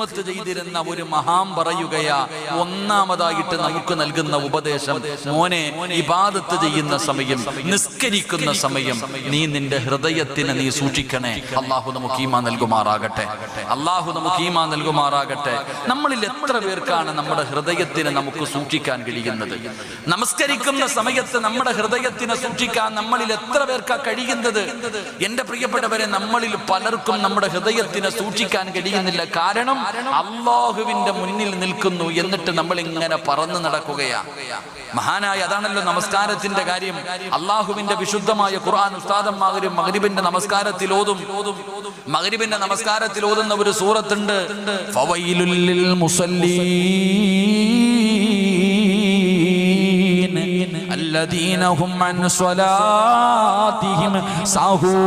ചെയ്തിരുന്ന ഒരു മഹാൻ പറയുകയാ, ഒന്നാമതായിട്ട് നമുക്ക് നൽകുന്ന ഉപദേശം, മോനെ ഇബാദത്ത് ചെയ്യുന്ന സമയം, നിസ്കരിക്കുന്ന സമയം നീ നിന്റെ ഹൃദയത്തിന് നീ സൂക്ഷിക്കണേ. അള്ളാഹു നമുക്ക് ഈമാൻ നൽകുമാറാകട്ടെ. അള്ളാഹു നമുക്ക് ഈമാൻ നൽകുമാറാകട്ടെ. നമ്മളിൽ എത്ര പേർക്കാണ് നമ്മുടെ ഹൃദയത്തിന് നമുക്ക് സൂക്ഷിക്കാൻ കഴിയുന്നത്? നമസ്കരിക്കുന്ന സമയത്ത് നമ്മുടെ ഹൃദയത്തിനെ സൂക്ഷിക്കാൻ നമ്മളിൽ എത്ര പേർക്കാ കഴിയുന്നത്? എന്റെ പ്രിയപ്പെട്ടവരെ, നമ്മളിൽ പലർക്കും നമ്മുടെ ഹൃദയത്തിനെ സൂക്ഷിക്കാൻ കഴിയുന്നില്ല. കാരണം അല്ലാഹുവിന്റെ മുന്നിൽ നിൽക്കുന്നു, എന്നിട്ട് നമ്മൾ ഇങ്ങനെ പറന്നു നടക്കുകയാ. മഹാനായ അതാണല്ലോ നമസ്കാരത്തിന്റെ കാര്യം. അള്ളാഹുവിന്റെ വിശുദ്ധമായ ഖുർആൻ ഉസ്താദന്മാരും മഗ്രിബിന്റെ നമസ്കാരത്തിൽ ഓതും. മഗ്രിബിന്റെ നമസ്കാരത്തിൽ ഓതുന്ന ഒരു സൂറത്തുണ്ട്, ഫവൈലുൽ ലിൽ മുസല്ലീൻ അല്ലദീന ഹും അൻ സ്വലാത്തിഹിം സാഹൂൻ.